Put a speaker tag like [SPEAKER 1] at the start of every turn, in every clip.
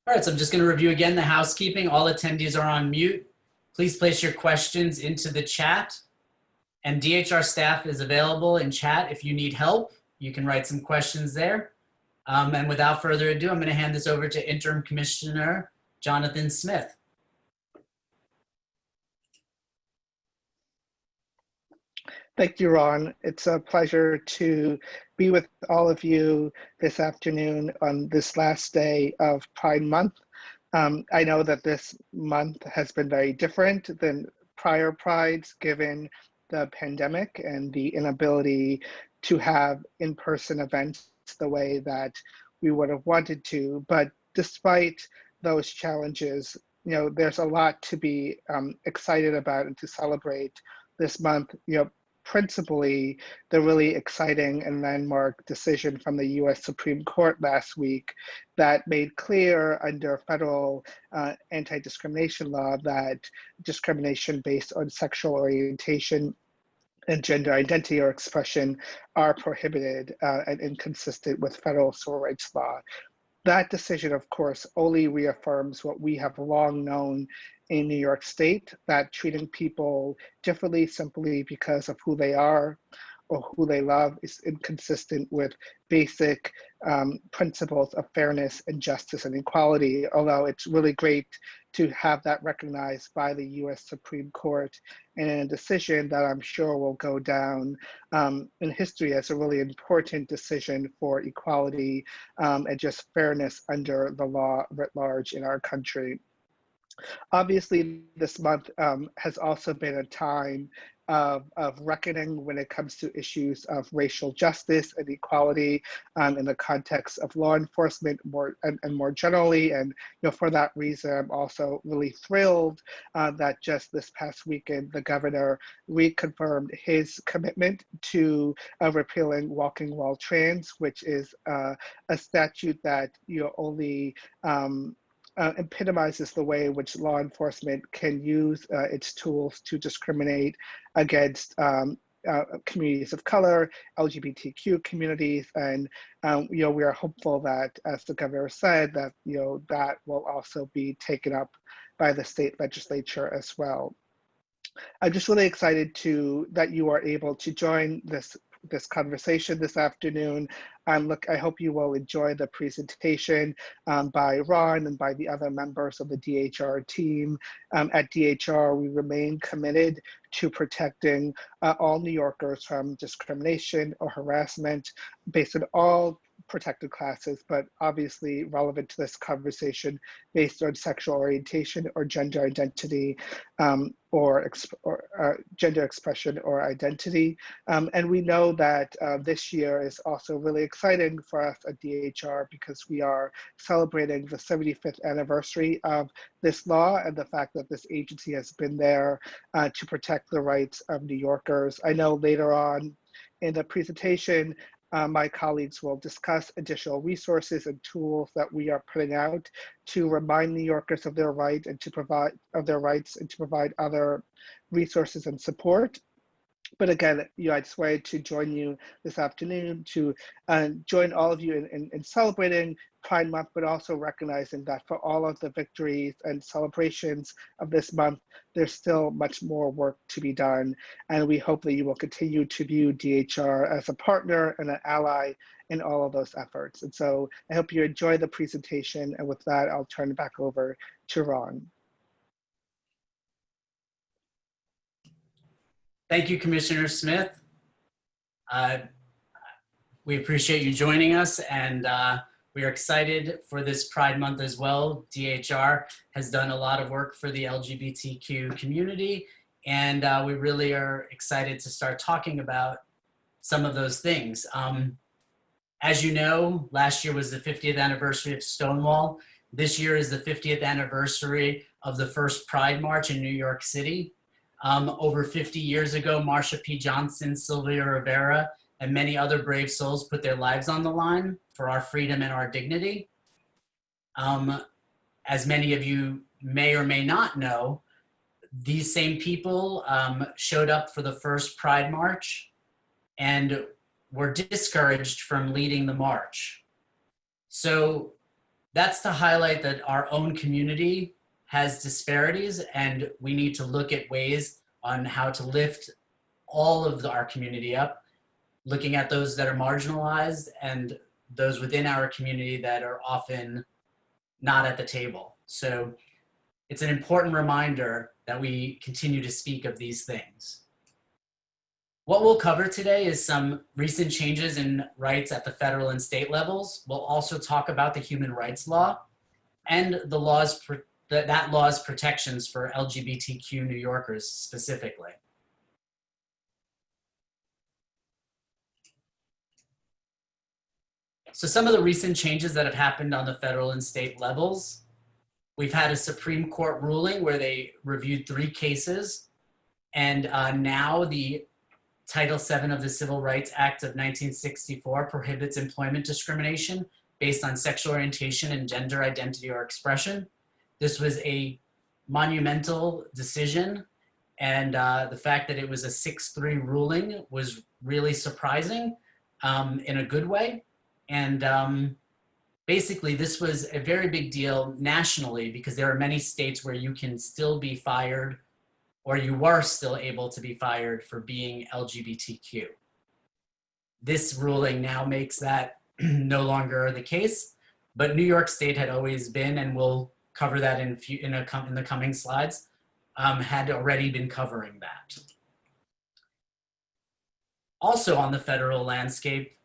[SPEAKER 1] All right, so I'm just going to review again the housekeeping. All attendees are on mute. Please place your questions into the chat, and DHR staff is available in chat if you need help. You can write some questions there. And without further ado, I'm going to hand this over to Interim Commissioner Jonathan Smith.
[SPEAKER 2] Thank you, Ron. It's a pleasure to be with all of you this afternoon on this last day of Pride Month. I know that this month has been very different than prior Prides given the pandemic and the inability to have in-person events the way that we would have wanted to. But despite those challenges, you know, there's a lot to be excited about and to celebrate this month. You know, principally the really exciting and landmark decision from the US Supreme Court last week that made clear under federal anti-discrimination law that discrimination based on sexual orientation and gender identity or expression are prohibited and inconsistent with federal civil rights law. That decision, of course, only reaffirms what we have long known in New York State, that treating people differently simply because of who they are or who they love is inconsistent with basic principles of fairness and justice and equality, although it's really great to have that recognized by the US Supreme Court in a decision that I'm sure will go down in history as a really important decision for equality and just fairness under the law writ large in our country. Obviously, this month has also been a time of reckoning when it comes to issues of racial justice and equality in the context of law enforcement and more generally. And for that reason, I'm also really thrilled that just this past weekend, the governor reconfirmed his commitment to repealing walking while trans, which is a statute that only epitomizes the way in which law enforcement can use its tools to discriminate against communities of color, LGBTQ communities, and we are hopeful that, as the governor said, that that will also be taken up by the state legislature as well. I'm just really excited that you are able to join this conversation this afternoon. I hope you will enjoy the presentation by Ron and by the other members of the DHR team. At DHR, we remain committed to protecting all New Yorkers from discrimination or harassment based on all protected classes, but obviously relevant to this conversation based on sexual orientation or gender identity or gender expression or identity. And we know that this year is also really exciting for us at DHR because we are celebrating the 75th anniversary of this law and the fact that this agency has been there to protect the rights of New Yorkers. I know later on in the presentation, my colleagues will discuss additional resources and tools that we are putting out to remind New Yorkers of their rights and to provide other resources and support. But again, I just wanted to join you this afternoon to join all of you in celebrating Pride Month, but also recognizing that for all of the victories and celebrations of this month, there's still much more work to be done. And we hope that you will continue to view DHR as a partner and an ally in all of those efforts. And so I hope you enjoy the presentation. And with that, I'll turn it back over to Ron.
[SPEAKER 1] Thank you, Commissioner Smith. We appreciate you joining us, and we are excited for this Pride Month as well. DHR has done a lot of work for the LGBTQ community, and we really are excited to start talking about some of those things. As you know, last year was the 50th anniversary of Stonewall. This year is the 50th anniversary of the first Pride March in New York City. Over 50 years ago, Marsha P. Johnson, Sylvia Rivera, and many other brave souls put their lives on the line for our freedom and our dignity. As many of you may or may not know, these same people showed up for the first Pride March and were discouraged from leading the march. So That's to highlight that our own community has disparities, and we need to look at ways on how to lift all of our community up, looking at those that are marginalized and those within our community that are often not at the table. So it's an important reminder that we continue to speak of these things. What we'll cover today is some recent changes in rights at the federal and state levels. We'll also talk about the human rights law and the laws that law's protections for LGBTQ New Yorkers specifically. So some of the recent changes that have happened on the federal and state levels, we've had a Supreme Court ruling where they reviewed 3 cases, and now the Title VII of the Civil Rights Act of 1964 prohibits employment discrimination based on sexual orientation and gender identity or expression. This was a monumental decision, and the fact that it was a 6-3 ruling was really surprising in a good way. And basically, this was a very big deal nationally because there are many states where you can still be fired, or you were still able to be fired for being LGBTQ. This ruling now makes that no longer the case, but New York State had always been, and we'll cover that in the coming slides, had already been covering that. Also on the federal landscape,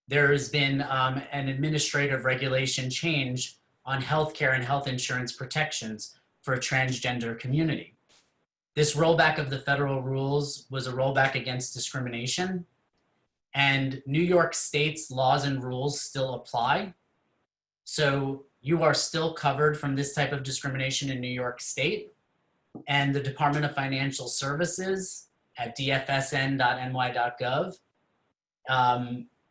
[SPEAKER 1] there has been an administrative regulation change on healthcare and health insurance protections for a transgender community. This rollback of the federal rules was a rollback against discrimination, and New York State's laws and rules still apply. So you are still covered from this type of discrimination in New York State, and the Department of Financial Services at dfsn.ny.gov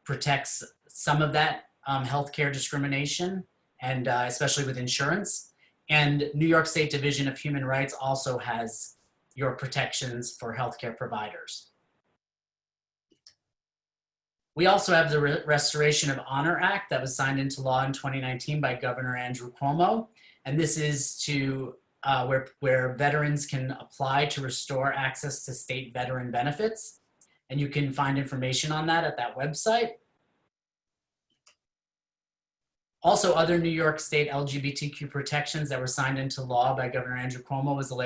[SPEAKER 1] protects some of that healthcare discrimination, and especially with insurance. And New York State Division of Human Rights also has your protections for healthcare providers. We also have the Restoration of Honor Act that was signed into law in 2019 by Governor Andrew Cuomo. And this is to where veterans can apply to restore access to state veteran benefits. And you can find information on that at that website. Also, other New York State LGBTQ protections that were signed into law by Governor Andrew Cuomo was the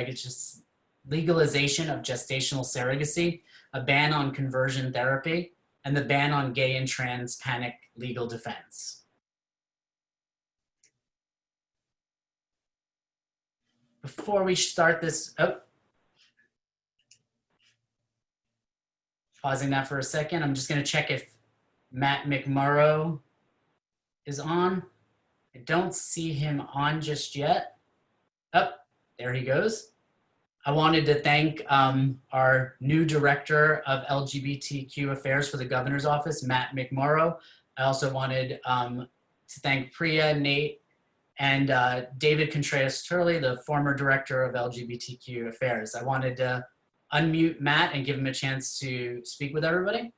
[SPEAKER 1] legalization of gestational surrogacy, a ban on conversion therapy, and the ban on gay and trans panic legal defense. Before we start this, pausing that for a second, I'm just going to check if Matt McMurrow is on. I don't see him on just yet. Oh, there he goes. I wanted to thank our new director of LGBTQ affairs for the governor's office, Matt McMurrow. I also wanted to thank Priya, Nate, and David Contreras-Turley, the former director of LGBTQ affairs. I wanted to unmute Matt and give him a chance to speak with everybody.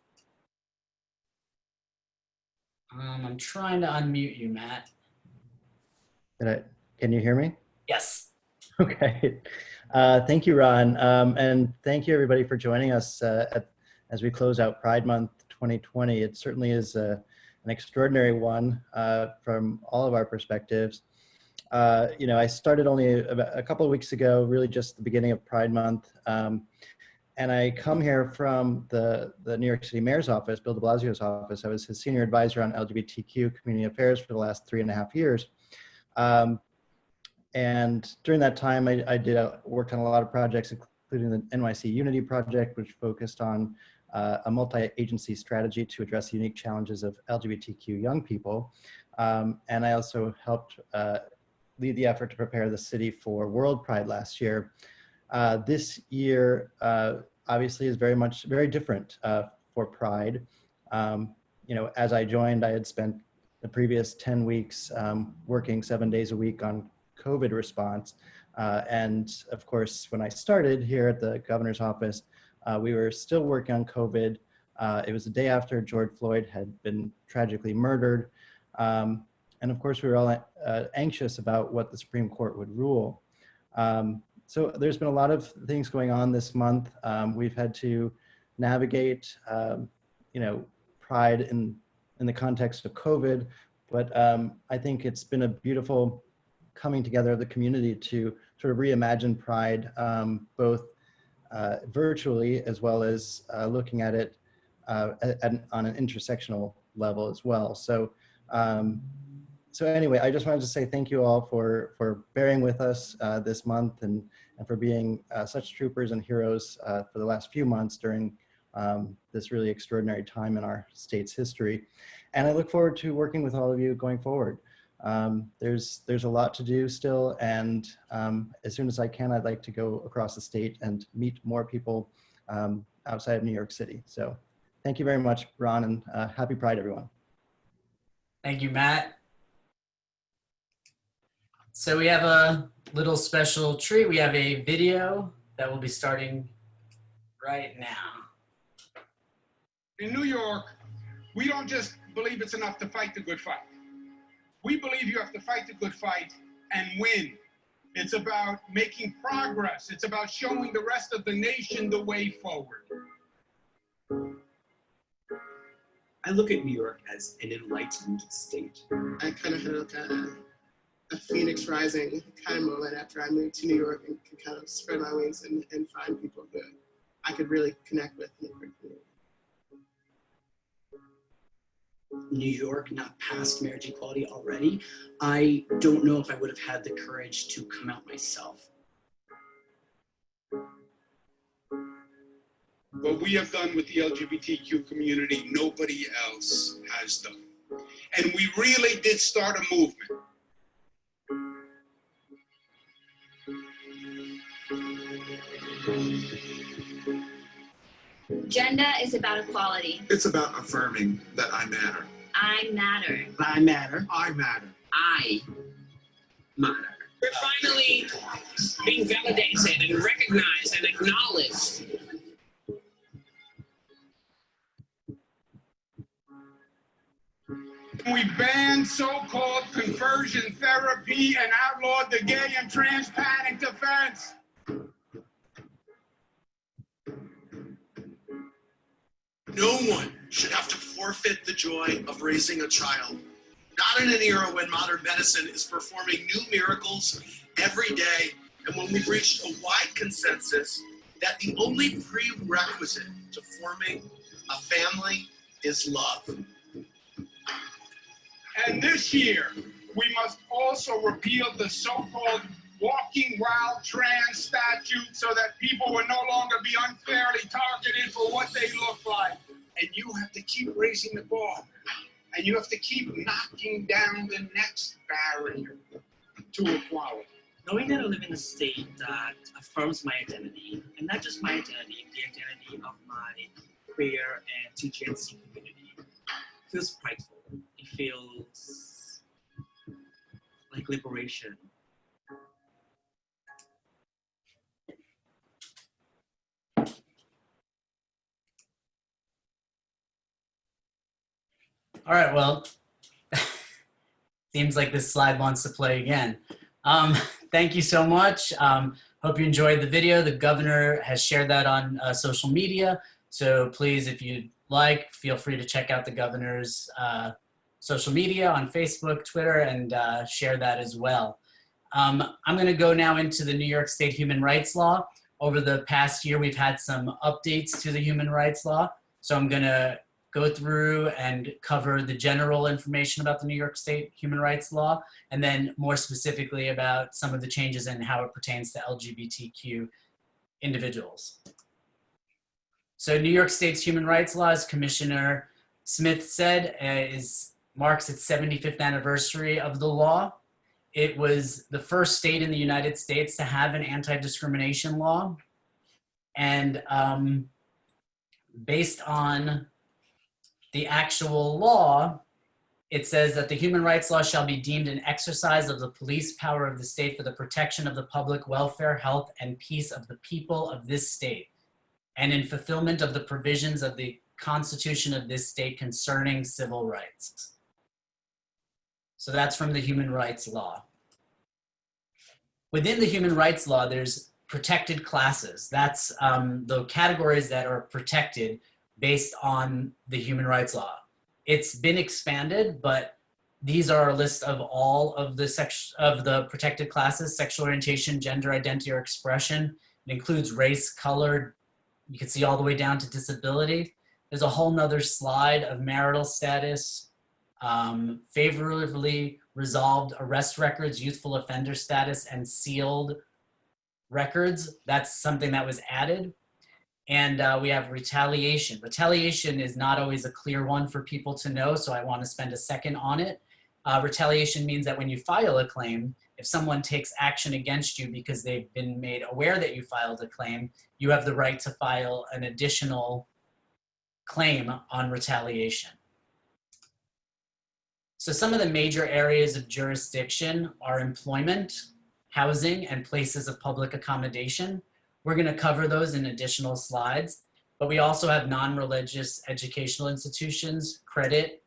[SPEAKER 1] I'm trying to unmute you, Matt.
[SPEAKER 3] Can you hear me?
[SPEAKER 1] Yes.
[SPEAKER 3] Okay. Thank you, Ron. And thank you, everybody, for joining us as we close out Pride Month 2020. It certainly is an extraordinary one from all of our perspectives. I started only about a couple of weeks ago, really just the beginning of Pride Month. And I come here from the New York City Mayor's office, Bill de Blasio's office. I was his senior advisor on LGBTQ community affairs for the last 3.5 years. And during that time, I worked on a lot of projects, including the NYC Unity project, which focused on a multi-agency strategy to address the unique challenges of LGBTQ young people. And I also helped lead the effort to prepare the city for World Pride last year. This year, obviously, is very different for Pride. As I joined, I had spent the previous 10 weeks working 7 days a week on COVID response. And of course, when I started here at the governor's office, we were still working on COVID. It was the day after George Floyd had been tragically murdered. And of course, we were all anxious about what the Supreme Court would rule. So there's been a lot of things going on this month. We've had to navigate, Pride in the context of COVID, but I think it's been a beautiful coming together of the community to sort of reimagine Pride, both virtually as well as looking at it on an intersectional level as well. So, so anyway, I just wanted to say thank you all for bearing with us this month and for being such troopers and heroes for the last few months during this really extraordinary time in our state's history. And I look forward to working with all of you going forward. There's a lot to do still, and as soon as I can, I'd like to go across the state and meet more people outside of New York City. So thank you very much, Ron, and happy Pride, everyone.
[SPEAKER 1] Thank you, Matt. So we have a little special treat. We have a video that will be starting right now.
[SPEAKER 4] In New York, we don't just believe it's enough to fight the good fight. We believe you have to fight the good fight and win. It's about making progress. It's about showing the rest of the nation the way forward.
[SPEAKER 5] I look at New York as an enlightened state.
[SPEAKER 6] I kind of had like a phoenix rising kind of moment after I moved to New York and could kind of spread my wings and find people that I could really connect with in the community.
[SPEAKER 5] New York not past marriage equality already, I don't know if I would have had the courage to come out myself.
[SPEAKER 4] What we have done with the LGBTQ community, nobody else has done. And we really did start a movement.
[SPEAKER 7] Gender is about equality.
[SPEAKER 8] It's about affirming that I matter.
[SPEAKER 7] I matter.
[SPEAKER 5] I matter.
[SPEAKER 8] I matter.
[SPEAKER 5] I matter.
[SPEAKER 9] We're finally being validated and recognized and acknowledged.
[SPEAKER 4] We banned so-called conversion therapy and outlawed the gay and trans panic defense.
[SPEAKER 8] No one should have to forfeit the joy of raising a child. Not in an era when modern medicine is performing new miracles every day, and when we've reached a wide consensus that the only prerequisite to forming a family is love.
[SPEAKER 4] And this year, we must also repeal the so-called walking wild trans statute so that people will no longer be unfairly targeted for what they look like. And you have to keep raising the bar. And you have to keep knocking down the next barrier to equality.
[SPEAKER 9] Knowing that I live in a state that affirms my identity, and not just my identity, the identity of my queer and TGNC community, feels prideful. It feels like liberation.
[SPEAKER 1] All right, well, seems like this slide wants to play again. Thank you so much. Hope you enjoyed the video. The governor has shared that on social media. So please, if you'd like, feel free to check out the governor's social media on Facebook, Twitter, and share that as well. I'm gonna go now into the New York State Human Rights Law. Over the past year, we've had some updates to the human rights law. So I'm gonna go through and cover the general information about the New York State Human Rights Law, and then more specifically about some of the changes and how it pertains to LGBTQ individuals. So New York State's Human Rights Law, as Commissioner Smith said, marks its 75th anniversary of the law. It was the first state in the United States to have an anti-discrimination law. And based on the actual law, it says that the human rights law shall be deemed an exercise of the police power of the state for the protection of the public welfare, health, and peace of the people of this state, and in fulfillment of the provisions of the Constitution of this state concerning civil rights. So that's from the human rights law. Within the human rights law, there's protected classes. That's the categories that are protected based on the human rights law. It's been expanded, but these are a list of all of the protected classes: sexual orientation, gender identity or expression. It includes race, color. You can see all the way down to disability. There's a whole nother slide of marital status, favorably resolved arrest records, youthful offender status, and sealed records. That's something that was added. And we have retaliation. Retaliation is not always a clear one for people to know, so I want to spend a second on it. Retaliation means that when you file a claim, if someone takes action against you because they've been made aware that you filed a claim, you have the right to file an additional claim on retaliation. So some of the major areas of jurisdiction are employment, housing, and places of public accommodation. We're going to cover those in additional slides, but we also have non-religious educational institutions, credit,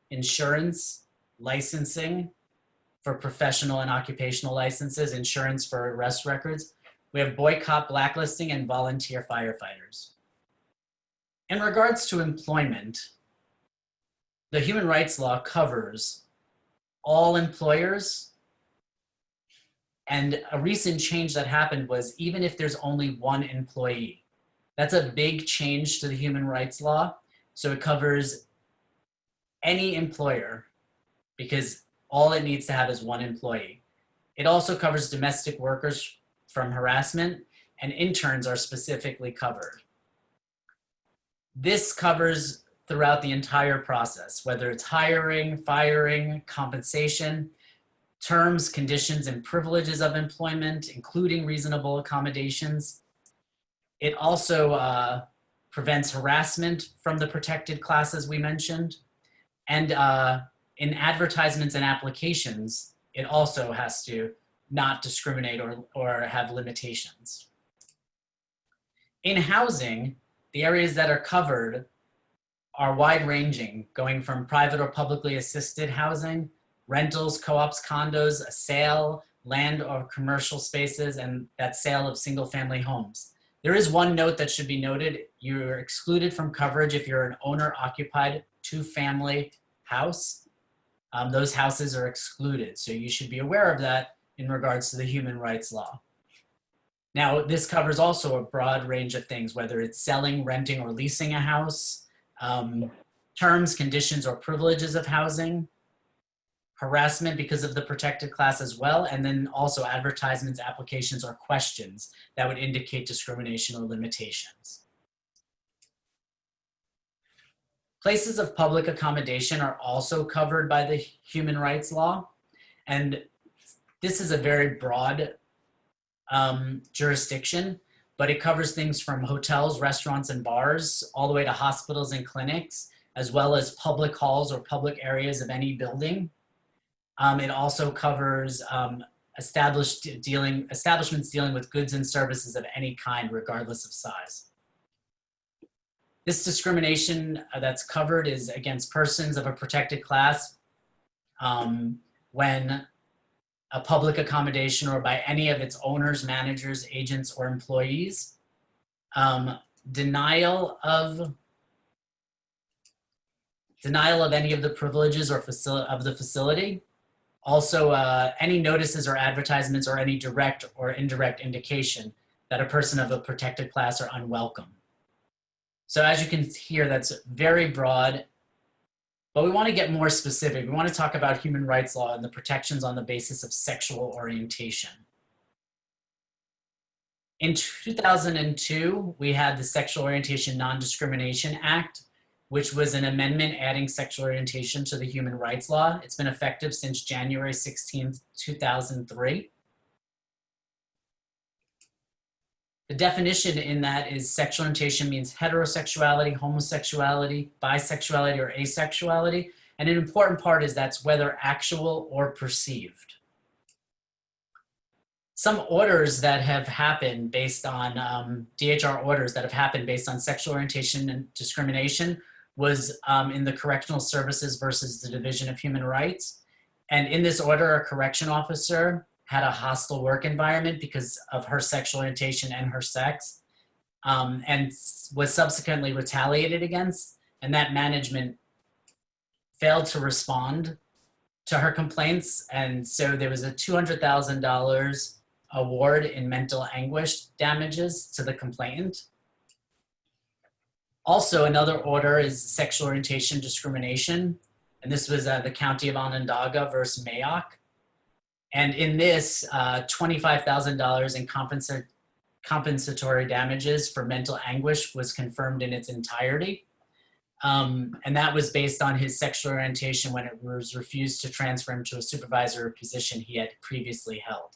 [SPEAKER 1] insurance, licensing for professional and occupational licenses, insurance for arrest records. We have boycott, blacklisting, and volunteer firefighters. In regards to employment, the human rights law covers all employers, and a recent change that happened was even if there's only one employee. That's a big change to the human rights law. So it covers any employer because all it needs to have is one employee. It also covers domestic workers from harassment, and interns are specifically covered. This covers throughout the entire process, whether it's hiring, firing, compensation, terms, conditions, and privileges of employment, including reasonable accommodations. It also prevents harassment from the protected classes we mentioned. And in advertisements and applications, it also has to not discriminate or have limitations. In housing, the areas that are covered are wide-ranging, going from private or publicly assisted housing, rentals, co-ops, condos, a sale, land or commercial spaces, and that sale of single-family homes. There is one note that should be noted. You're excluded from coverage if you're an owner-occupied two-family house. Those houses are excluded, so you should be aware of that in regards to the human rights law. Now, this covers also a broad range of things, whether it's selling, renting, or leasing a house, terms, conditions, or privileges of housing, harassment because of the protected class as well, and then also advertisements, applications, or questions that would indicate discrimination or limitations. Places of public accommodation are also covered by the human rights law, and this is a very broad jurisdiction, but it covers things from hotels, restaurants, and bars, all the way to hospitals and clinics, as well as public halls or public areas of any building. It also covers establishments dealing with goods and services of any kind, regardless of size. This discrimination that's covered is against persons of a protected class when a public accommodation or by any of its owners, managers, agents, or employees. Denial of any of the privileges or of the facility. Also, any notices or advertisements or any direct or indirect indication that a person of a protected class are unwelcome. So as you can hear, that's very broad, but we want to get more specific. We want to talk about human rights law and the protections on the basis of sexual orientation. In 2002, we had the Sexual Orientation Non-Discrimination Act, which was an amendment adding sexual orientation to the human rights law. It's been effective since January 16th, 2003. The definition in that is sexual orientation means heterosexuality, homosexuality, bisexuality, or asexuality. And an important part is that's whether actual or perceived. Some orders that have happened based on DHR orders that have happened based on sexual orientation and discrimination was in the Correctional Services versus the Division of Human Rights. And in this order, a correction officer had a hostile work environment because of her sexual orientation and her sex, and was subsequently retaliated against, and that management failed to respond to her complaints. And so there was a $200,000 award in mental anguish damages to the complainant. Also, another order is sexual orientation discrimination. And this was the County of Onondaga versus Mayock. And in this, $25,000 in compensatory damages for mental anguish was confirmed in its entirety. And that was based on his sexual orientation when it was refused to transfer him to a supervisory position he had previously held.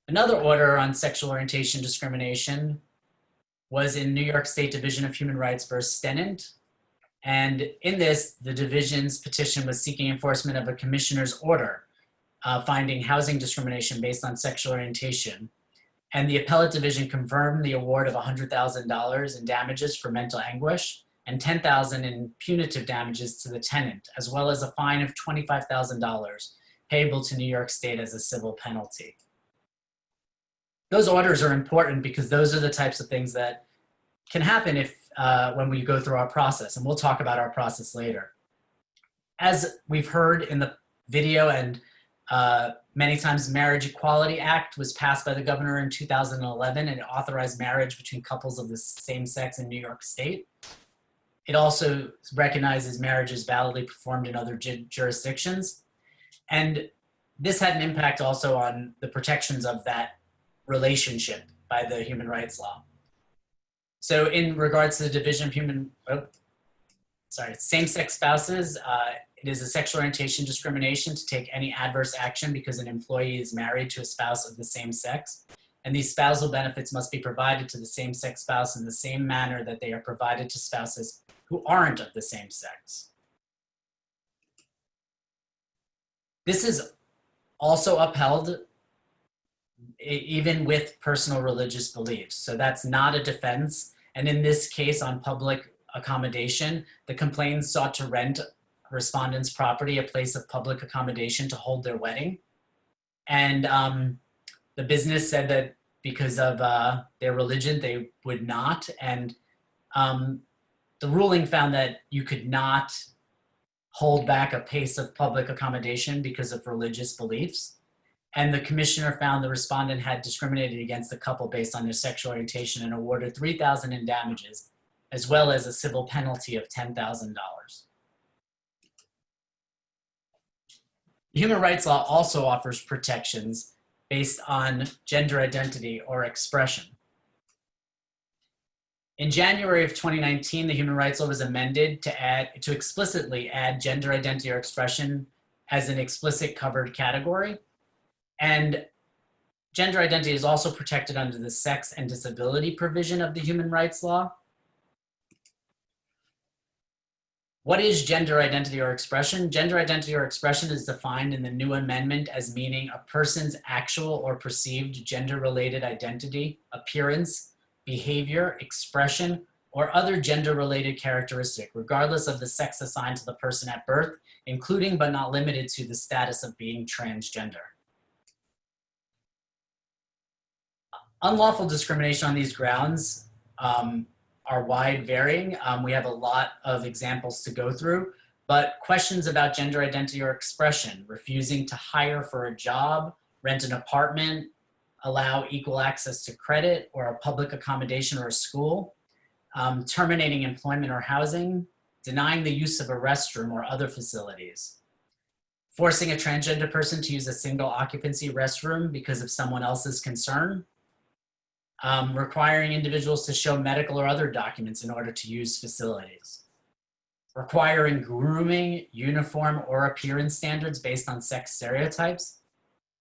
[SPEAKER 1] Another order on sexual orientation discrimination was in New York State Division of Human Rights versus Stenant. And in this, the division's petition was seeking enforcement of a commissioner's order finding housing discrimination based on sexual orientation. And the appellate division confirmed the award of $100,000 in damages for mental anguish and $10,000 in punitive damages to the tenant, as well as a fine of $25,000 payable to New York State as a civil penalty. Those orders are important because those are the types of things that can happen if when we go through our process, and we'll talk about our process later. As we've heard in the video, and many times, the Marriage Equality Act was passed by the governor in 2011, and it authorized marriage between couples of the same sex in New York State. It also recognizes marriages validly performed in other jurisdictions. And this had an impact also on the protections of that relationship by the human rights law. So in regards to the division of same-sex spouses, it is a sexual orientation discrimination to take any adverse action because an employee is married to a spouse of the same sex. And these spousal benefits must be provided to the same-sex spouse in the same manner that they are provided to spouses who aren't of the same sex. This is also upheld even with personal religious beliefs. So that's not a defense. And in this case on public accommodation, the complainant sought to rent respondents' property, a place of public accommodation, to hold their wedding. And the business said that because of their religion, they would not. And the ruling found that you could not hold back a place of public accommodation because of religious beliefs. And the commissioner found the respondent had discriminated against the couple based on their sexual orientation and awarded $3,000 in damages, as well as a civil penalty of $10,000. Human rights law also offers protections based on gender identity or expression. In January of 2019, the human rights law was amended to explicitly add gender identity or expression as an explicit covered category. And gender identity is also protected under the sex and disability provision of the human rights law. What is gender identity or expression? Gender identity or expression is defined in the new amendment as meaning a person's actual or perceived gender-related identity, appearance, behavior, expression, or other gender-related characteristic, regardless of the sex assigned to the person at birth, including but not limited to the status of being transgender. Unlawful discrimination on these grounds are wide varying. We have a lot of examples to go through, but questions about gender identity or expression, refusing to hire for a job, rent an apartment, allow equal access to credit or a public accommodation or a school, terminating employment or housing, denying the use of a restroom or other facilities, forcing a transgender person to use a single occupancy restroom because of someone else's concern, requiring individuals to show medical or other documents in order to use facilities, requiring grooming, uniform, or appearance standards based on sex stereotypes,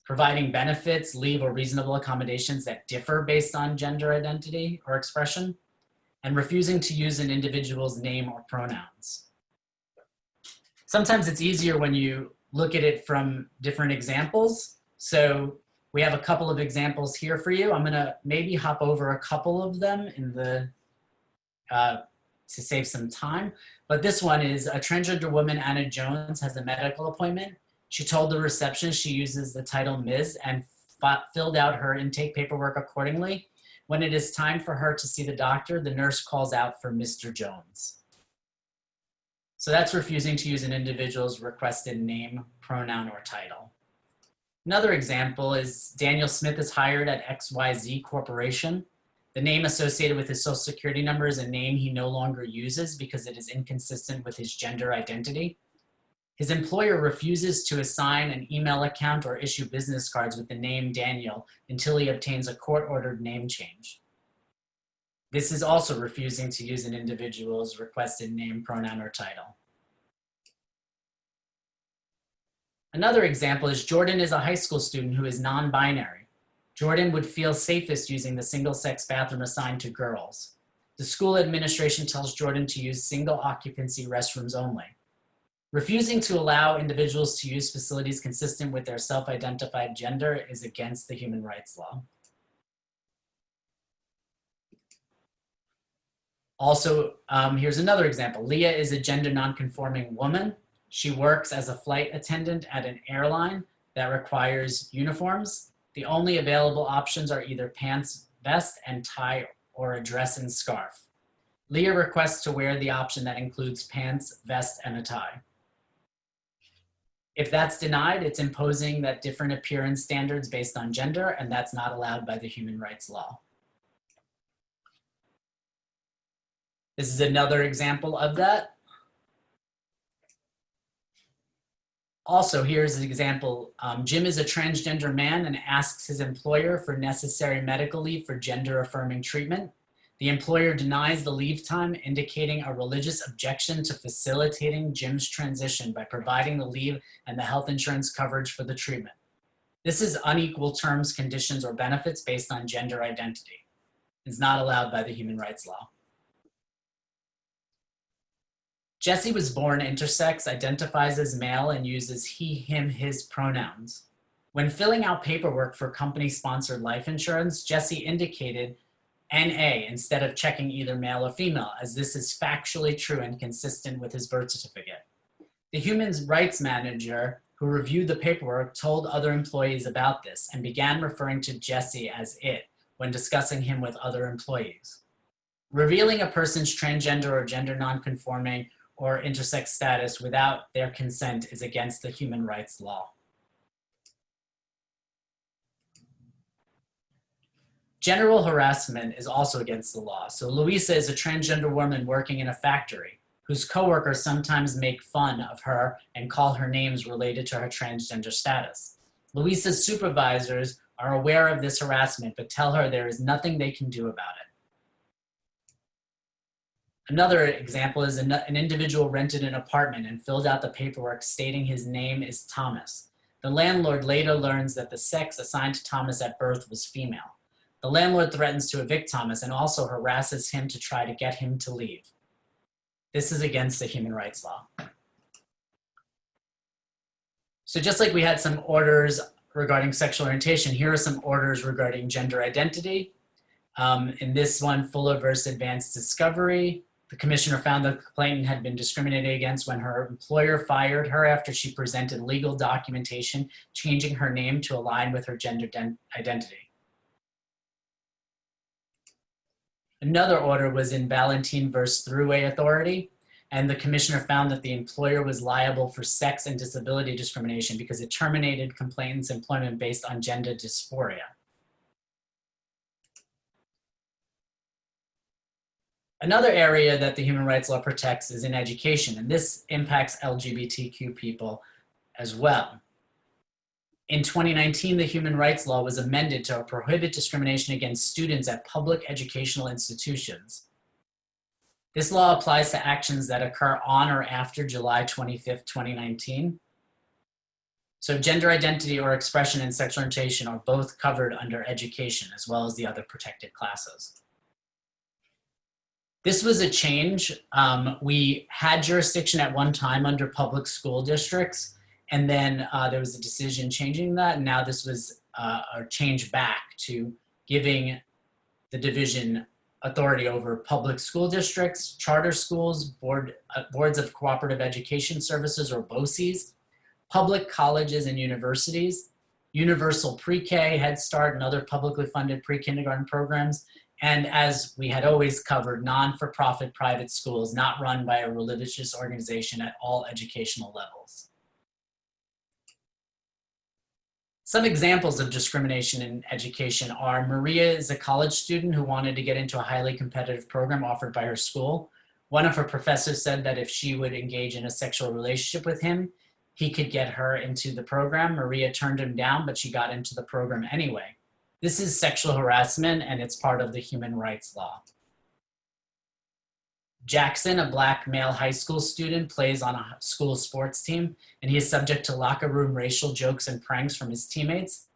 [SPEAKER 1] providing benefits, leave, or reasonable accommodations that differ based on gender identity or expression, and refusing to use an individual's name or pronouns. Sometimes it's easier when you look at it from different examples. So we have a couple of examples here for you. I'm gonna maybe hop over a couple of them in the to save some time. But this one is a transgender woman, Anna Jones, has a medical appointment. She told the receptionist she uses the title Ms. and filled out her intake paperwork accordingly. When it is time for her to see the doctor, the nurse calls out for Mr. Jones. So that's refusing to use an individual's requested name, pronoun, or title. Another example is Daniel Smith is hired at XYZ Corporation. The name associated with his social security number is a name he no longer uses because it is inconsistent with his gender identity. His employer refuses to assign an email account or issue business cards with the name Daniel until he obtains a court-ordered name change. This is also refusing to use an individual's requested name, pronoun, or title. Another example is Jordan is a high school student who is non-binary. Jordan would feel safest using the single-sex bathroom assigned to girls. The school administration tells Jordan to use single occupancy restrooms only. Refusing to allow individuals to use facilities consistent with their self-identified gender is against the human rights law. Also, here's another example. Leah is a gender non-conforming woman. She works as a flight attendant at an airline that requires uniforms. The only available options are either pants, vest, and tie, or a dress and scarf. Leah requests to wear the option that includes pants, vest, and a tie. If that's denied, it's imposing that different appearance standards based on gender, and that's not allowed by the human rights law. This is another example of that. Also, here's an example. Jim is a transgender man and asks his employer for necessary medical leave for gender-affirming treatment. The employer denies the leave time, indicating a religious objection to facilitating Jim's transition by providing the leave and the health insurance coverage for the treatment. This is unequal terms, conditions, or benefits based on gender identity. It's not allowed by the human rights law. Jesse was born intersex, identifies as male, and uses he, him, his pronouns. When filling out paperwork for company-sponsored life insurance, Jesse indicated NA instead of checking either male or female, as this is factually true and consistent with his birth certificate. The human rights manager who reviewed the paperwork told other employees about this and began referring to Jesse as it when discussing him with other employees. Revealing a person's transgender or gender nonconforming or intersex status without their consent is against the human rights law. General harassment is also against the law. So Louisa is a transgender woman working in a factory whose coworkers sometimes make fun of her and call her names related to her transgender status. Louisa's supervisors are aware of this harassment but tell her there is nothing they can do about it. Another example is an individual rented an apartment and filled out the paperwork stating his name is Thomas. The landlord later learns that the sex assigned to Thomas at birth was female. The landlord threatens to evict Thomas and also harasses him to try to get him to leave. This is against the human rights law. So just like we had some orders regarding sexual orientation, here are some orders regarding gender identity. In this one, Fuller versus Advanced Discovery, the commissioner found the complainant had been discriminated against when her employer fired her after she presented legal documentation changing her name to align with her gender identity. Another order was in Valentine versus Thruway Authority, and the commissioner found that the employer was liable for sex and disability discrimination because it terminated complainant's employment based on gender dysphoria. Another area that the human rights law protects is in education, and this impacts LGBTQ people as well. In 2019, the human rights law was amended to prohibit discrimination against students at public educational institutions. This law applies to actions that occur on or after July 25th, 2019. So gender identity or expression and sexual orientation are both covered under education as well as the other protected classes. This was a change. We had jurisdiction at one time under public school districts, and then there was a decision changing that, and now this was a change back to giving the division authority over public school districts, charter schools, boards of cooperative education services or BOCES, public colleges and universities, universal pre-K, Head Start, and other publicly funded pre-kindergarten programs, and as we had always covered, non-for-profit private schools not run by a religious organization at all educational levels. Some examples of discrimination in education are Maria is a college student who wanted to get into a highly competitive program offered by her school. One of her professors said that if she would engage in a sexual relationship with him, he could get her into the program. Maria turned him down, but she got into the program anyway. This is sexual harassment, and it's part of the human rights law. Jackson, a Black male high school student, plays on a school sports team, and he is subject to locker room racial jokes and pranks from his teammates.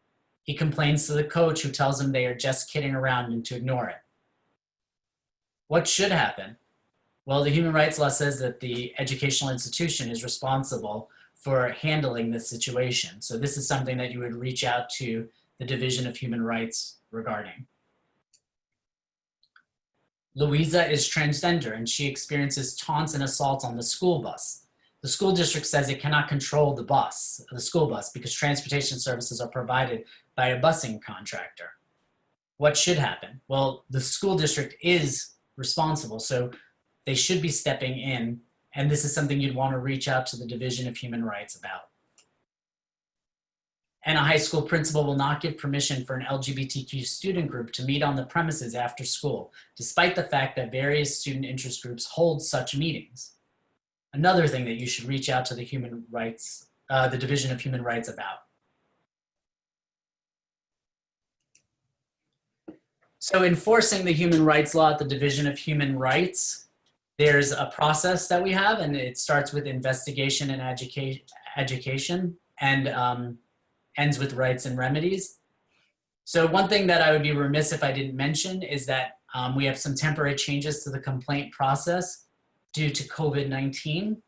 [SPEAKER 1] He complains to the coach, who tells him they are just kidding around and to ignore it. What should happen? Well, the human rights law says that the educational institution is responsible for handling this situation. So this is something that you would reach out to the Division of Human Rights regarding. Louisa is transgender and she experiences taunts and assaults on the school bus. The school district says it cannot control the school bus, because transportation services are provided by a busing contractor. What should happen? Well, the school district is responsible, so they should be stepping in, and this is something you'd want to reach out to the Division of Human Rights about. And a high school principal will not give permission for an LGBTQ student group to meet on the premises after school, despite the fact that various student interest groups hold such meetings. Another thing that you should reach out to the the Division of Human Rights about. So enforcing the human rights law at the Division of Human Rights, there's a process that we have, and it starts with investigation and education and ends with rights and remedies. So one thing that I would be remiss if I didn't mention is that we have some temporary changes to the complaint process due to COVID-19.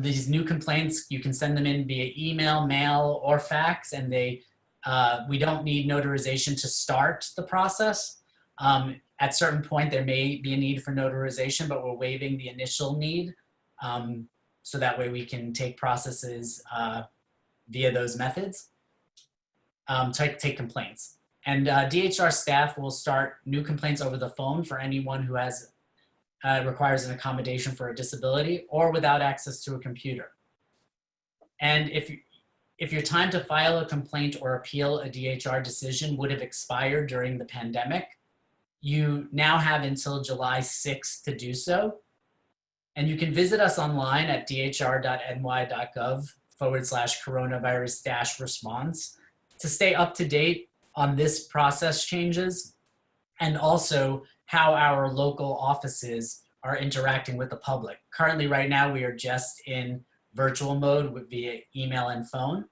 [SPEAKER 1] These new complaints, you can send them in via email, mail, or fax, and we don't need notarization to start the process. At certain point, there may be a need for notarization, but we're waiving the initial need. So that way we can take processes via those methods. Take complaints. And DHR staff will start new complaints over the phone for anyone who has requires an accommodation for a disability or without access to a computer. And if your time to file a complaint or appeal a DHR decision would have expired during the pandemic, you now have until July 6th to do so. And you can visit us online at dhr.ny.gov/coronavirus-response to stay up to date on this process changes and also how our local offices are interacting with the public. Currently, right now, we are just in virtual mode via email and phone.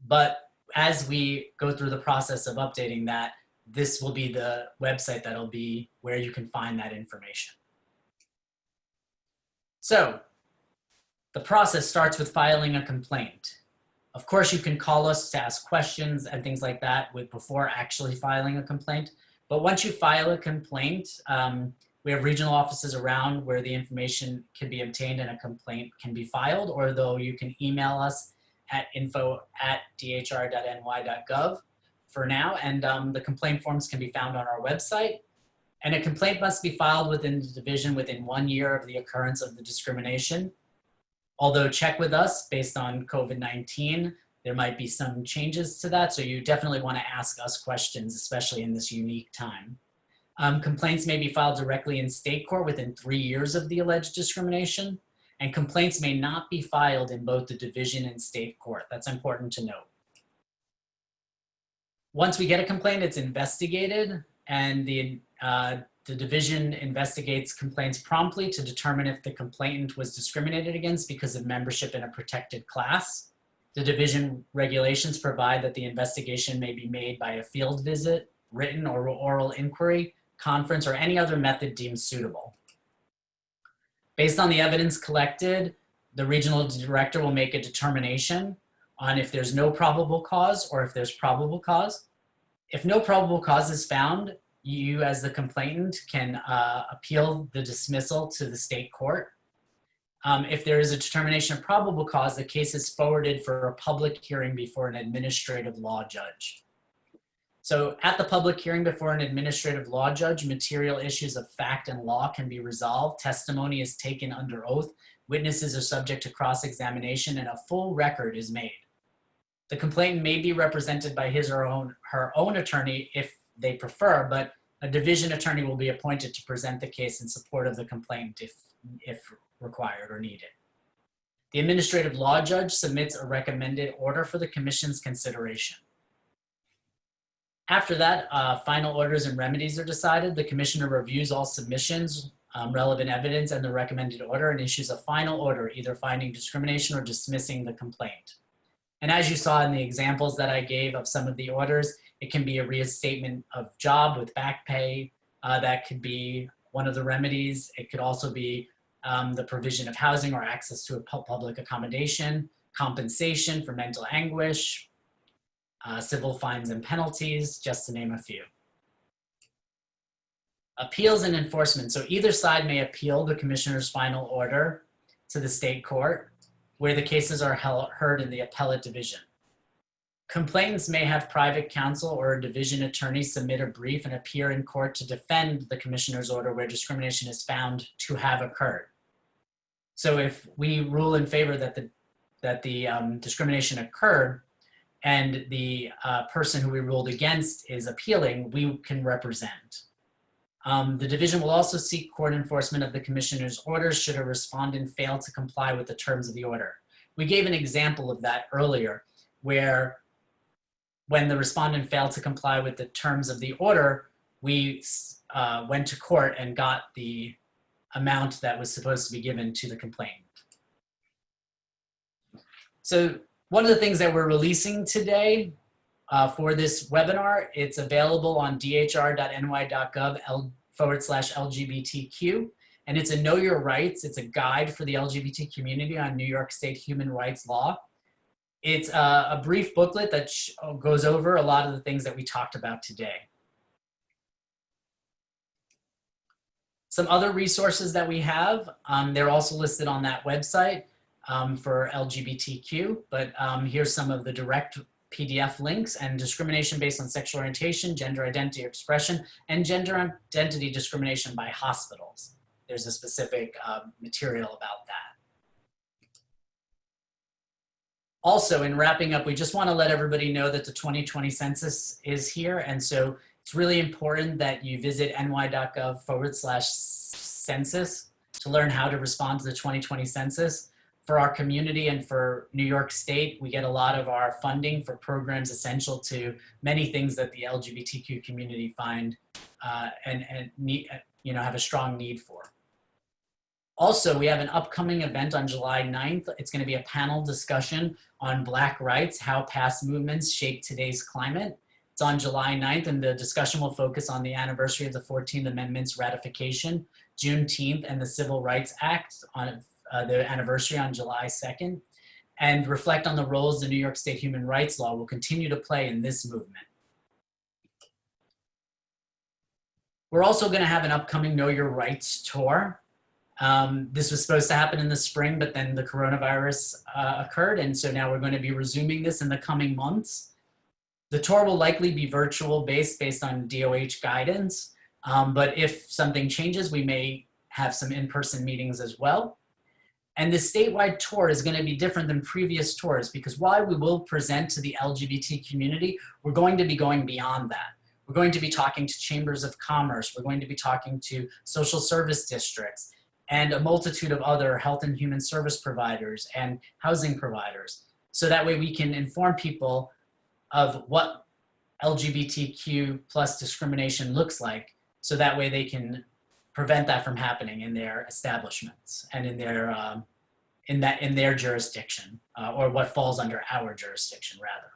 [SPEAKER 1] But as we go through the process of updating that, this will be the website that'll be where you can find that information. So the process starts with filing a complaint. Of course, you can call us to ask questions and things like that before actually filing a complaint. But once you file a complaint, we have regional offices around where the information can be obtained and a complaint can be filed, or though you can email us at info@dhr.ny.gov for now. And the complaint forms can be found on our website. And a complaint must be filed within the division within 1 year of the occurrence of the discrimination. Although check with us based on COVID-19, there might be some changes to that. So you definitely want to ask us questions, especially in this unique time. Complaints may be filed directly in state court within 3 years of the alleged discrimination, and complaints may not be filed in both the division and state court. That's important to note. Once we get a complaint, it's investigated, and the division investigates complaints promptly to determine if the complainant was discriminated against because of membership in a protected class. The division regulations provide that the investigation may be made by a field visit, written or oral inquiry, conference, or any other method deemed suitable. Based on the evidence collected, the regional director will make a determination on if there's no probable cause or if there's probable cause. If no probable cause is found, you as the complainant can appeal the dismissal to the state court. If there is a determination of probable cause, the case is forwarded for a public hearing before an administrative law judge. So at the public hearing before an administrative law judge, material issues of fact and law can be resolved. Testimony is taken under oath. Witnesses are subject to cross-examination, and a full record is made. The complainant may be represented by his or her own attorney if they prefer, but a division attorney will be appointed to present the case in support of the complainant if required or needed. The administrative law judge submits a recommended order for the commission's consideration. After that, final orders and remedies are decided. The commissioner reviews all submissions, relevant evidence, and the recommended order, and issues a final order, either finding discrimination or dismissing the complaint. And as you saw in the examples that I gave of some of the orders, it can be a reinstatement of job with back pay. That could be one of the remedies. It could also be the provision of housing or access to a public accommodation, compensation for mental anguish, civil fines and penalties, just to name a few. Appeals and enforcement. So either side may appeal the commissioner's final order to the state court, where the cases are heard in the appellate division. Complainants may have private counsel or a division attorney submit a brief and appear in court to defend the commissioner's order where discrimination is found to have occurred. So if we rule in favor that the discrimination occurred and the person who we ruled against is appealing, we can represent. The division will also seek court enforcement of the commissioner's orders should a respondent fail to comply with the terms of the order. We gave an example of that earlier, where when the respondent failed to comply with the terms of the order, we went to court and got the amount that was supposed to be given to the complainant. So one of the things that we're releasing today for this webinar, it's available on dhr.ny.gov/LGBTQ, and it's a Know Your Rights. It's a guide for the LGBT community on New York State human rights law. It's a brief booklet that goes over a lot of the things that we talked about today. Some other resources that we have, they're also listed on that website for LGBTQ, but here's some of the direct PDF links: and discrimination based on sexual orientation, gender identity or expression, and gender identity discrimination by hospitals. There's a specific material about that. Also, in wrapping up, we just want to let everybody know that the 2020 census is here, and so it's really important that you visit ny.gov/census to learn how to respond to the 2020 census. For our community and for New York State, we get a lot of our funding for programs essential to many things that the LGBTQ community find and need, have a strong need for. Also, we have an upcoming event on July 9th. It's going to be a panel discussion on Black rights, how past movements shape today's climate. It's on July 9th, and the discussion will focus on the anniversary of the 14th Amendment's ratification, Juneteenth, and the Civil Rights Act on the anniversary on July 2nd, and reflect on the roles the New York State human rights law will continue to play in this movement. We're also going to have an upcoming Know Your Rights tour. This was supposed to happen in the spring, but then the coronavirus occurred, and so now we're going to be resuming this in the coming months. The tour will likely be virtual based on DOH guidance, but if something changes, we may have some in-person meetings as well. And the statewide tour is going to be different than previous tours, because while we will present to the LGBT community, we're going to be going beyond that. We're going to be talking to chambers of commerce. We're going to be talking to social service districts and a multitude of other health and human service providers and housing providers. So that way we can inform people of what LGBTQ plus discrimination looks like, so that way they can prevent that from happening in their establishments and in their jurisdiction, or what falls under our jurisdiction rather.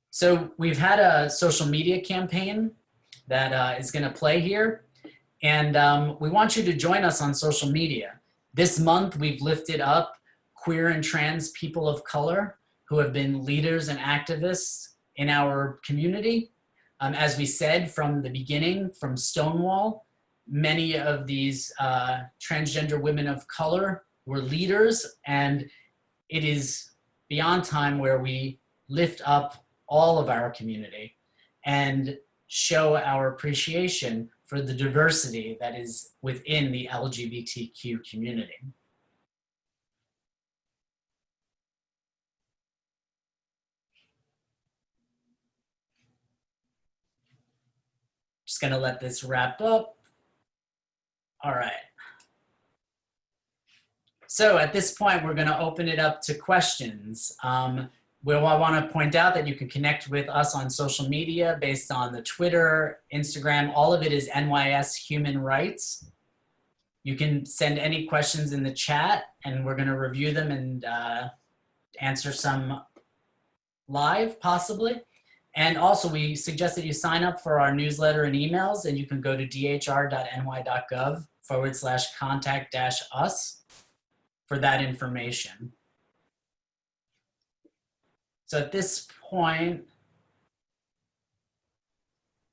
[SPEAKER 1] So we've had a social media campaign that is going to play here, and we want you to join us on social media. This month we've lifted up queer and trans people of color who have been leaders and activists in our community. As we said from the beginning, from Stonewall, many of these transgender women of color were leaders, and it is beyond time where we lift up all of our community and show our appreciation for the diversity that is within the LGBTQ community. Just gonna let this wrap up. All right. So at this point, we're gonna open it up to questions. Well, I wanna point out that you can connect with us on social media based on the Twitter, Instagram, all of it is NYS Human Rights. You can send any questions in the chat and we're gonna review them and answer some live, possibly. And also we suggest that you sign up for our newsletter and emails, and you can go to dhr.ny.gov/contact-us for that information. So at this point,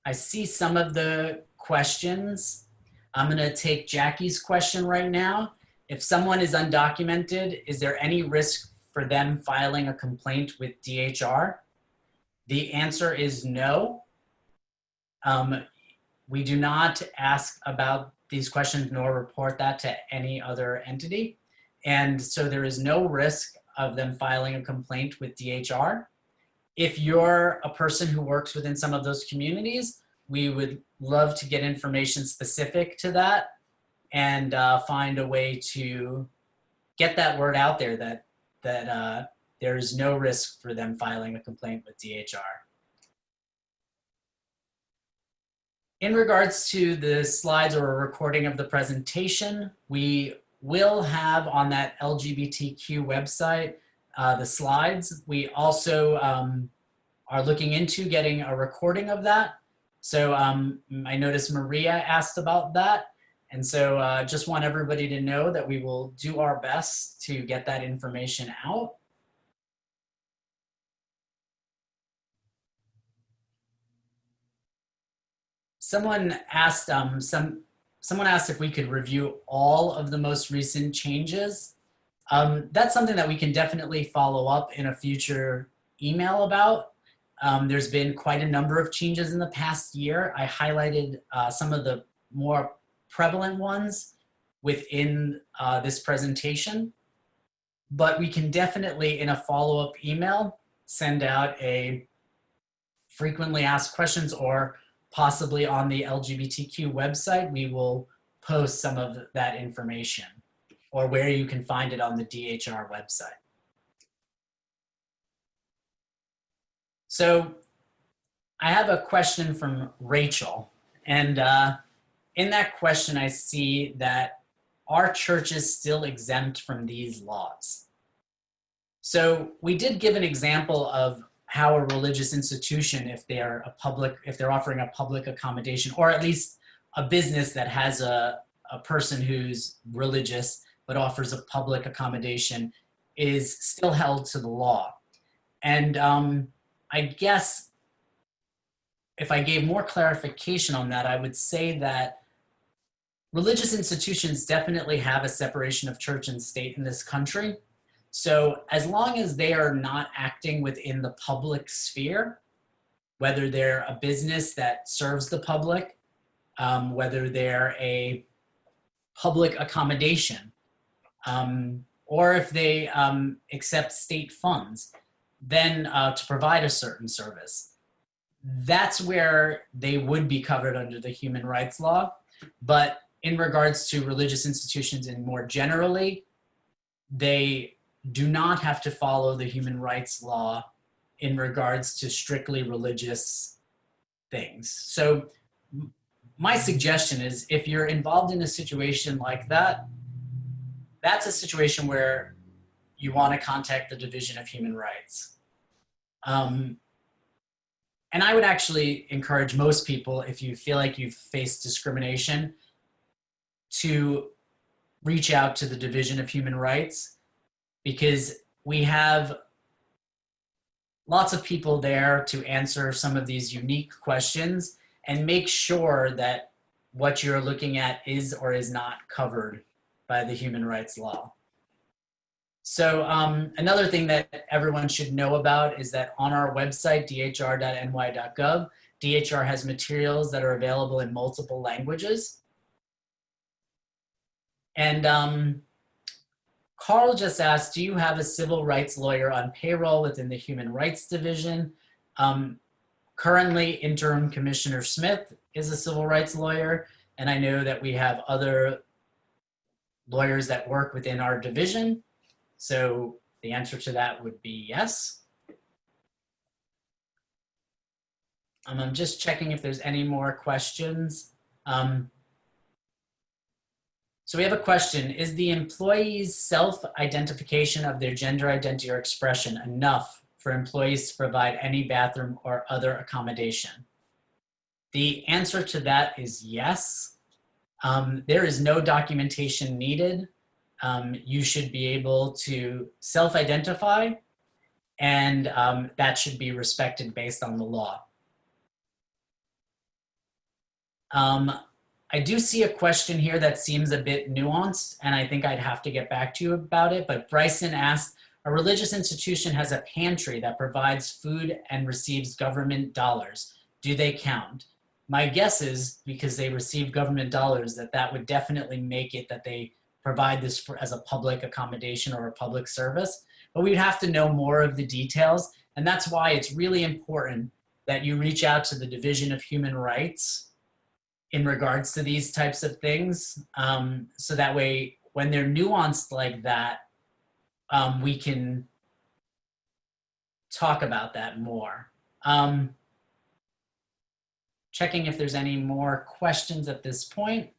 [SPEAKER 1] I see some of the questions. I'm gonna take Jackie's question right now. If someone is undocumented, is there any risk for them filing a complaint with DHR? The answer is no. We do not ask about these questions nor report that to any other entity. And so there is no risk of them filing a complaint with DHR. If you're a person who works within some of those communities, we would love to get information specific to that and find a way to get that word out there that there is no risk for them filing a complaint with DHR. In regards to the slides or a recording of the presentation, we will have on that LGBTQ website the slides. We also are looking into getting a recording of that. So I noticed Maria asked about that. And so just want everybody to know that we will do our best to get that information out. Someone asked if we could review all of the most recent changes. That's something that we can definitely follow up in a future email about. There's been quite a number of changes in the past year. I highlighted some of the more prevalent ones within this presentation, but we can definitely in a follow-up email send out a frequently asked questions, or possibly on the LGBTQ website, we will post some of that information, or where you can find it on the DHR website. So I have a question from Rachel, and in that question I see that are churches still exempt from these laws? So we did give an example of how a religious institution, if they're offering a public accommodation, or at least a business that has a person who's religious but offers a public accommodation, is still held to the law. And I guess if I gave more clarification on that, I would say that religious institutions definitely have a separation of church and state in this country. So as long as they are not acting within the public sphere, whether they're a business that serves the public, whether they're a public accommodation, or if they accept state funds, then to provide a certain service, that's where they would be covered under the human rights law. But in regards to religious institutions and more generally, they do not have to follow the human rights law in regards to strictly religious things. So my suggestion is, if you're involved in a situation like that, that's a situation where you want to contact the Division of Human Rights. And I would actually encourage most people, if you feel like you've faced discrimination, to reach out to the Division of Human Rights, because we have lots of people there to answer some of these unique questions and make sure that what you're looking at is or is not covered by the human rights law. So another thing that everyone should know about is that on our website, dhr.ny.gov, DHR has materials that are available in multiple languages. And Carl just asked, do you have a civil rights lawyer on payroll within the Human Rights Division? Currently, Interim Commissioner Smith is a civil rights lawyer, and I know that we have other lawyers that work within our division. So the answer to that would be yes. I'm just checking if there's any more questions. So we have a question. Is the employee's self-identification of their gender identity or expression enough for employees to provide any bathroom or other accommodation? The answer to that is yes. There is no documentation needed. You should be able to self-identify, and that should be respected based on the law. I do see a question here that seems a bit nuanced, and I think I'd have to get back to you about it, but Bryson asked, a religious institution has a pantry that provides food and receives government dollars. Do they count? My guess is, because they receive government dollars, that would definitely make it that they provide this as a public accommodation or a public service, but we'd have to know more of the details, and that's why it's really important that you reach out to the Division of Human Rights in regards to these types of things, so that way when they're nuanced like that, we can talk about that more. Checking if there's any more questions at this point.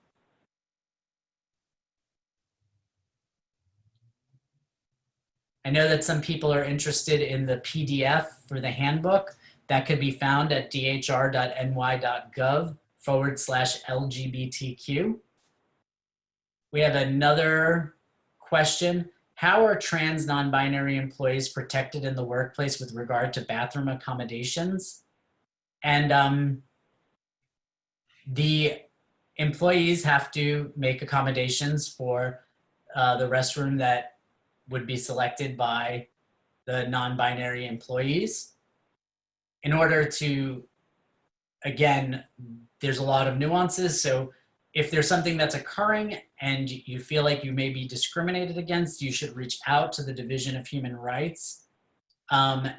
[SPEAKER 1] I know that some people are interested in the PDF for the handbook. That could be found at dhr.ny.gov/LGBTQ. We have another question. How are trans non-binary employees protected in the workplace with regard to bathroom accommodations? And the employees have to make accommodations for the restroom that would be selected by the non-binary employees. In order to, again, there's a lot of nuances. So if there's something that's occurring and you feel like you may be discriminated against, you should reach out to the Division of Human Rights and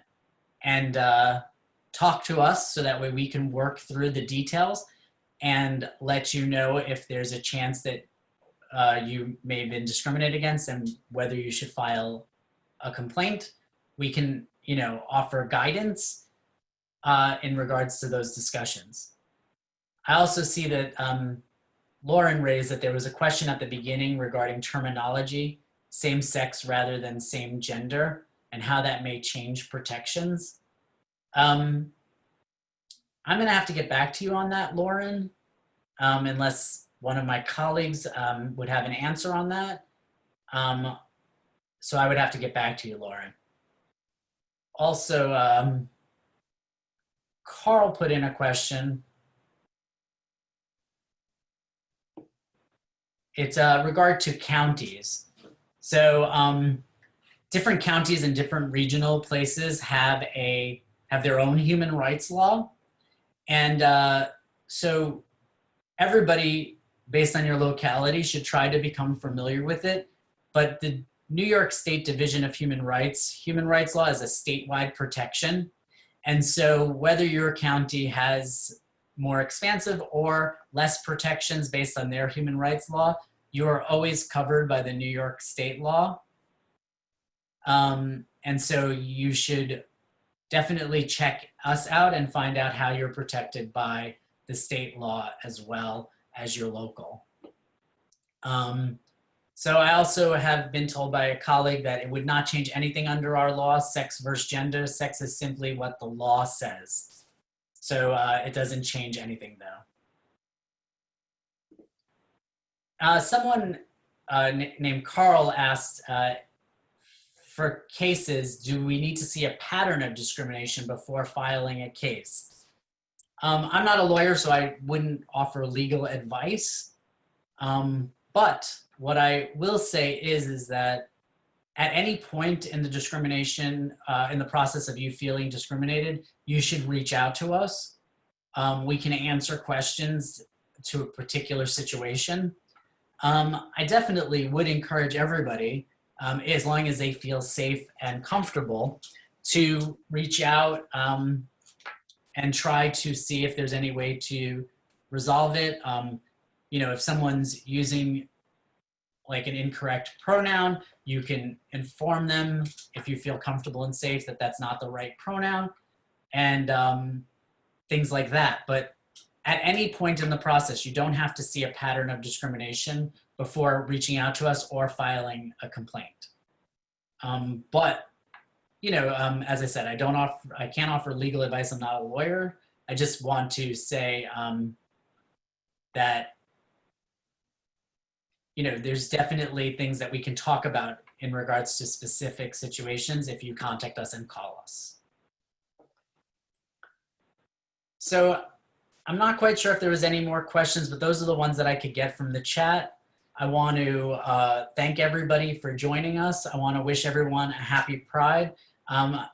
[SPEAKER 1] talk to us so that way we can work through the details and let you know if there's a chance that you may have been discriminated against and whether you should file a complaint. We can, offer guidance in regards to those discussions. I also see that Lauren raised that there was a question at the beginning regarding terminology, same sex rather than same gender, and how that may change protections. I'm gonna have to get back to you on that, Lauren, unless one of my colleagues would have an answer on that. So I would have to get back to you, Lauren. Also, Carl put in a question. It's regard to counties. So different counties and different regional places have their own human rights law. And so everybody, based on your locality, should try to become familiar with it. But the New York State Division of Human Rights law is a statewide protection. And so whether your county has more expansive or less protections based on their human rights law, you are always covered by the New York State law. And so you should definitely check us out and find out how you're protected by the state law as well as your local. So I also have been told by a colleague that it would not change anything under our law, sex versus gender. Sex is simply what the law says. So it doesn't change anything though. Someone named Carl asked, for cases, do we need to see a pattern of discrimination before filing a case? I'm not a lawyer, so I wouldn't offer legal advice. But what I will say is that at any point in the discrimination, in the process of you feeling discriminated, you should reach out to us. We can answer questions to a particular situation. I definitely would encourage everybody, as long as they feel safe and comfortable, to reach out and try to see if there's any way to resolve it. You know, if someone's using like an incorrect pronoun, you can inform them if you feel comfortable and safe that that's not the right pronoun, and things like that. But at any point in the process, you don't have to see a pattern of discrimination before reaching out to us or filing a complaint. But, you know, as I said, I can't offer legal advice. I'm not a lawyer. I just want to say that, you know, there's definitely things that we can talk about in regards to specific situations if you contact us and call us. So I'm not quite sure if there was any more questions, but those are the ones that I could get from the chat. I want to thank everybody for joining us. I want to wish everyone a happy Pride. I'm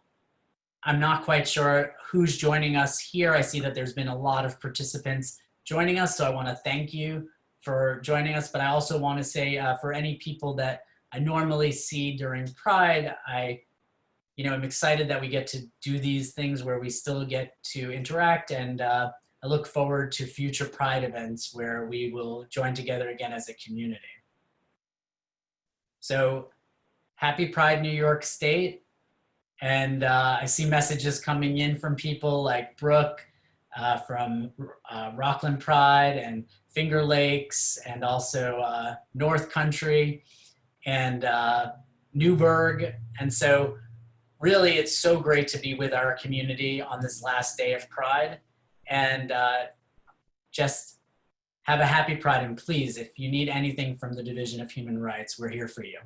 [SPEAKER 1] not quite sure who's joining us here. I see that there's been a lot of participants joining us, so I want to thank you for joining us. But I also want to say for any people that I normally see during Pride, I'm excited that we get to do these things where we still get to interact, and I look forward to future Pride events where we will join together again as a community. So happy Pride, New York State. And I see messages coming in from people like Brooke from Rockland Pride and Finger Lakes, and also North Country and Newburgh. And so really, it's so great to be with our community on this last day of Pride. And just have a happy Pride. And please, if you need anything from the Division of Human Rights, we're here for you.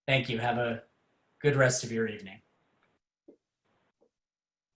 [SPEAKER 1] Thank you. Have a good rest of your evening.